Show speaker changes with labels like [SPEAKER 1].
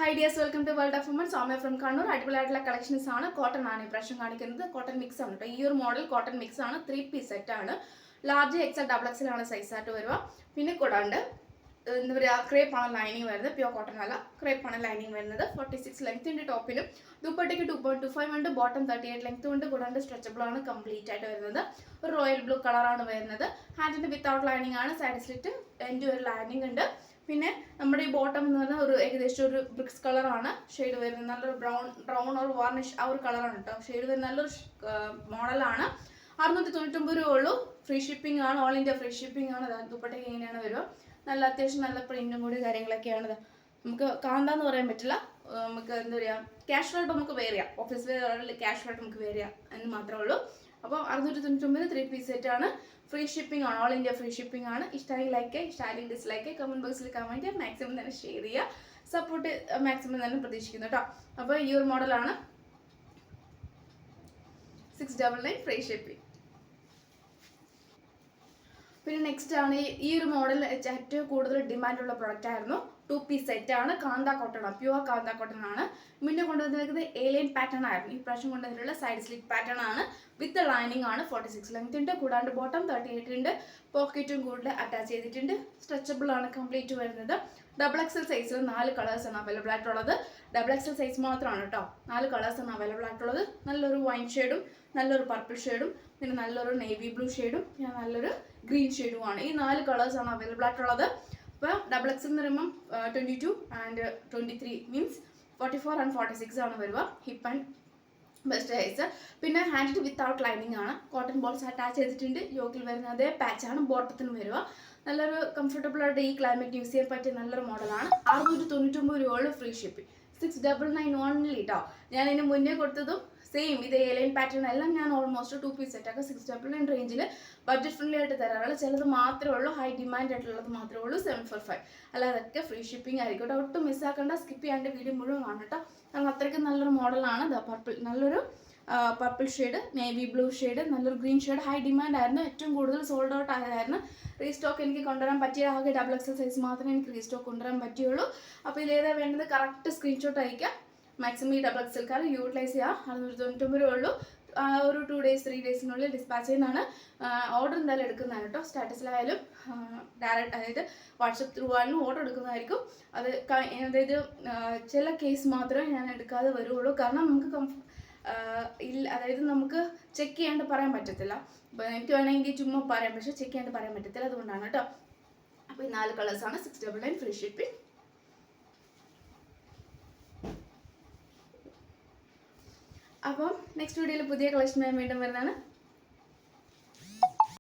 [SPEAKER 1] Hi dears, welcome to World of Women. Soumya from Kannur. അടിപൊളിയായിട്ടുള്ള collections ആണ്. Cotton ആണ് ഈ പ്രാവശ്യം കാണിക്കുന്നത്. കോട്ടൺ മിക്സ് ആണ് കേട്ടോ. ഈ ഒരു മോഡൽ കോട്ടൺ മിക്സ് ആണ്. 3 പീസ് സെറ്റ് ആണ്. ലാർജ് എക്സൽ ഡബിൾ എക്സൽ ആണ് സൈസ് ആയിട്ട് വരിക. പിന്നെ കൂടാണ്ട് എന്താ പറയുക, ക്രേപ്പ് ആണ് ലൈനിങ് വരുന്നത്. പ്യൂർ കോട്ടൺ അല്ല, ക്രേപ്പ് ആണ് ലൈനിങ് വരുന്നത്. 46 ലെങ്ത് ഉണ്ട് ടോപ്പിലും. ദുപ്പട്ടയ്ക്ക് 2.25 ഉണ്ട്. ബോട്ടം 38 ലെങ്ത് ഉണ്ട്. കൂടാണ്ട് സ്ട്രെച്ചബിൾ ആണ് കംപ്ലീറ്റ് ആയിട്ട് വരുന്നത്. ഒരു റോയൽ ബ്ലൂ കളറാണ് വരുന്നത്. ഹാൻഡിന്റെ വിത്തൗട്ട് ലൈനിങ് ആണ്. സൈഡ് സ്ലിറ്റ് എൻ്റെ ഒരു ലൈനിങ് ഉണ്ട്. പിന്നെ നമ്മുടെ ഈ ബോട്ടം എന്ന് പറഞ്ഞാൽ ഒരു ഏകദേശം ഒരു ബ്രിക്സ് കളറാണ് ഷെയ്ഡ് വരുന്നത്. നല്ലൊരു ബ്രൗൺ ഒരു വാർണിഷ് ആ ഒരു കളറാണ് കേട്ടോ ഷെയ്ഡ് വരുന്നത്. നല്ലൊരു മോഡലാണ്. 699 രൂപ ഉള്ളൂ. ഫ്രീ ഷിപ്പിംഗ് ആണ്. ഓൾ ഇന്ത്യ ഫ്രീ ഷിപ്പിംഗ് ആണ്. ദുപ്പട്ടയ്ക്ക് എങ്ങനെയാണ് വരിക. നല്ല അത്യാവശ്യം നല്ല പ്രിന്റും കൂടി കാര്യങ്ങളൊക്കെയാണ്. നമുക്ക് കാന്താന്ന് പറയാൻ പറ്റില്ല. നമുക്ക് എന്താ പറയുക, ക്യാഷ് ആയിട്ട് നമുക്ക് വേറെ ചെയ്യാം. ഓഫീസ് വെയറിൽ ക്യാഷ് ആയിട്ട് നമുക്ക് വേറെ ചെയ്യാം എന്ന് മാത്രമേ ഉള്ളൂ. അപ്പോൾ 699 3 പീസ് സെറ്റ് ആണ്. ഫ്രീ ഷിപ്പിംഗ് ആണ്. ഓൾ ഇന്ത്യ ഫ്രീ ഷിപ്പിംഗ് ആണ്. ഇഷ്ടമായി ലൈക്ക് ചെയ്യുക, ഇഷ്ടമായി ഡിസ്ലൈക്ക്, കമന്റ് ബോക്സിൽ കമന്റ് ചെയ്യുക, മാക്സിമം തന്നെ ഷെയർ ചെയ്യുക. സപ്പോർട്ട് മാക്സിമം തന്നെ പ്രതീക്ഷിക്കുന്നു കേട്ടോ. അപ്പോൾ ഈ ഒരു മോഡലാണ് 699 ഫ്രീ ഷിപ്പിംഗ്. പിന്നെ നെക്സ്റ്റ് ആണ് ഈ ഒരു മോഡൽ ഏറ്റവും കൂടുതൽ ഡിമാൻഡുള്ള പ്രൊഡക്റ്റ് ആയിരുന്നു. 2 പീസ് സെറ്റ് ആണ്. കാന്ത കോട്ടൺ ആണ്, പ്യുവർ കാന്ത കോട്ടൺ ആണ്. മുന്നേ കൊണ്ടുവന്നിരിക്കുന്നത് എലൈൻ പാറ്റേൺ ആയിരുന്നു. ഈ പ്രാവശ്യം കൊണ്ടുവന്നിട്ടുള്ള സൈഡ് സ്ലിറ്റ് പാറ്റേൺ ആണ്. വിത്ത് ലൈനിങ് ആണ്. 46 ലെങ്ത് ഉണ്ട്. കൂടാണ്ട് ബോട്ടം 38 ഉണ്ട്. പോക്കറ്റും കൂടുതൽ അറ്റാച്ച് ചെയ്തിട്ടുണ്ട്. സ്ട്രെച്ചബിൾ ആണ് കംപ്ലീറ്റ് വരുന്നത്. ഡബിൾ എക്സൽ സൈസിൽ 4 കളേഴ്സാണ് അവൈലബിൾ ആയിട്ടുള്ളത്. ഡബിൾ എക്സൽ സൈസ് മാത്രമാണ് കേട്ടോ. 4 കളേഴ്സാണ് അവൈലബിൾ ആയിട്ടുള്ളത്. നല്ലൊരു വൈൻ ഷെയ്ഡും നല്ലൊരു പർപ്പിൾ ഷെയ്ഡും പിന്നെ നല്ലൊരു നേവി ബ്ലൂ ഷെയ്ഡും പിന്നെ നല്ലൊരു ഗ്രീൻ ഷെയ്ഡുമാണ്. ഈ 4 കളേഴ്സാണ് അവൈലബിൾ ആയിട്ടുള്ളത്. ഇപ്പോൾ ഡബിൾ എക്സ് എന്ന് പറയുമ്പം 22 ആൻഡ് 23 മീൻസ് 44 ആൻഡ് 46 ആണ് വരിക. Hip and best size. പിന്നെ ഹാൻഡ് വിത്തൗട്ട് ലൈനിങ് ആണ്. കോട്ടൺ ബോൾസ് അറ്റാച്ച് ചെയ്തിട്ടുണ്ട്. യോക്കിൽ വരുന്ന അതേ പാച്ചാണ് ബോട്ടത്തിനും വരിക. നല്ലൊരു കംഫർട്ടബിൾ ആയിട്ട് ഈ ക്ലൈമറ്റ് യൂസ് ചെയ്യാൻ പറ്റിയ നല്ലൊരു മോഡലാണ്. 699 രൂപയുള്ള ഫ്രീ ഷിപ്പിംഗ്. 699 ഓൺലി കേട്ടോ. ഞാൻ ഇതിന് മുന്നേ കൊടുത്തതും സെയിം ഇതേ എലൈൻ പാറ്റേൺ എല്ലാം ഞാൻ ഓൾമോസ്റ്റ് 2 പീസ് സെറ്റൊക്കെ 699 റേഞ്ചിൽ ബഡ്ജറ്റ് ഫ്രണ്ട്ലി ആയിട്ട് തരാറുള്ള. ചിലത് മാത്രമേ ഉള്ളൂ ഹൈ ഡിമാൻഡ് ആയിട്ടുള്ളത് മാത്രമേ ഉള്ളൂ 745. അല്ലാതൊക്കെ ഫ്രീ ഷിപ്പിംഗ് ആയിരിക്കും. ഒട്ടും മിസ്സാക്കേണ്ട, സ്കിപ്പ് ചെയ്യാണ്ട് വീഡിയോ മുഴുവൻ കാണും കേട്ടോ. കാരണം അത്രയ്ക്ക് നല്ലൊരു മോഡലാണ്. പർപ്പിൾ നല്ലൊരു purple shade, navy blue shade, നല്ലൊരു ഗ്രീൻ ഷെയ്ഡ് ഹൈ ഡിമാൻഡ് ആയിരുന്നു. ഏറ്റവും കൂടുതൽ സോൾഡ് ഔട്ട് ആയതായിരുന്നു. റീസ്റ്റോക്ക് എനിക്ക് കൊണ്ടുവരാൻ പറ്റിയ ആകെ ഡബിൾ എക്സൽ സൈസ് മാത്രമേ എനിക്ക് റീസ്റ്റോക്ക് കൊണ്ടുവരാൻ പറ്റുള്ളൂ. അപ്പോൾ ഇതിലേതാ വേണ്ടത് കറക്റ്റ് സ്ക്രീൻഷോട്ട് അയക്കാം. മാക്സിമം ഈ ഡബിൾ എക്സൽക്കാർ യൂട്ടിലൈസ് ചെയ്യുക. 699 രൂപ ഉള്ളൂ. ഒരു 2 days 3 daysനുള്ളിൽ ഡിസ്പാച്ച് ചെയ്യുന്നതാണ്. ഓർഡർ എന്തായാലും എടുക്കുന്നതാണ് കേട്ടോ. സ്റ്റാറ്റസിലായാലും ഡയറക്റ്റ് അതായത് വാട്സപ്പ് ത്രൂ ആയാലും ഓർഡർ എടുക്കുന്നതായിരിക്കും. അതായത് ചില കേസ് മാത്രമേ ഞാൻ എടുക്കാതെ വരുള്ളൂ. കാരണം നമുക്ക് അതായത് നമുക്ക് ചെക്ക് ചെയ്യാണ്ട് പറയാൻ പറ്റത്തില്ല. അപ്പോൾ എനിക്ക് വേണമെങ്കിൽ ചുമ്മാ പറയാം, പക്ഷേ ചെക്ക് ചെയ്യാണ്ട് പറയാൻ പറ്റത്തില്ല. അതുകൊണ്ടാണ് കേട്ടോ. അപ്പോൾ ഈ 4 കളേഴ്സാണ്. 699 ഫ്രീ ഷിപ്പിംഗ്. അപ്പം നെക്സ്റ്റ് വീഡിയോയിൽ പുതിയ കളക്ഷനുമായി വീണ്ടും വരുന്നതാണ്.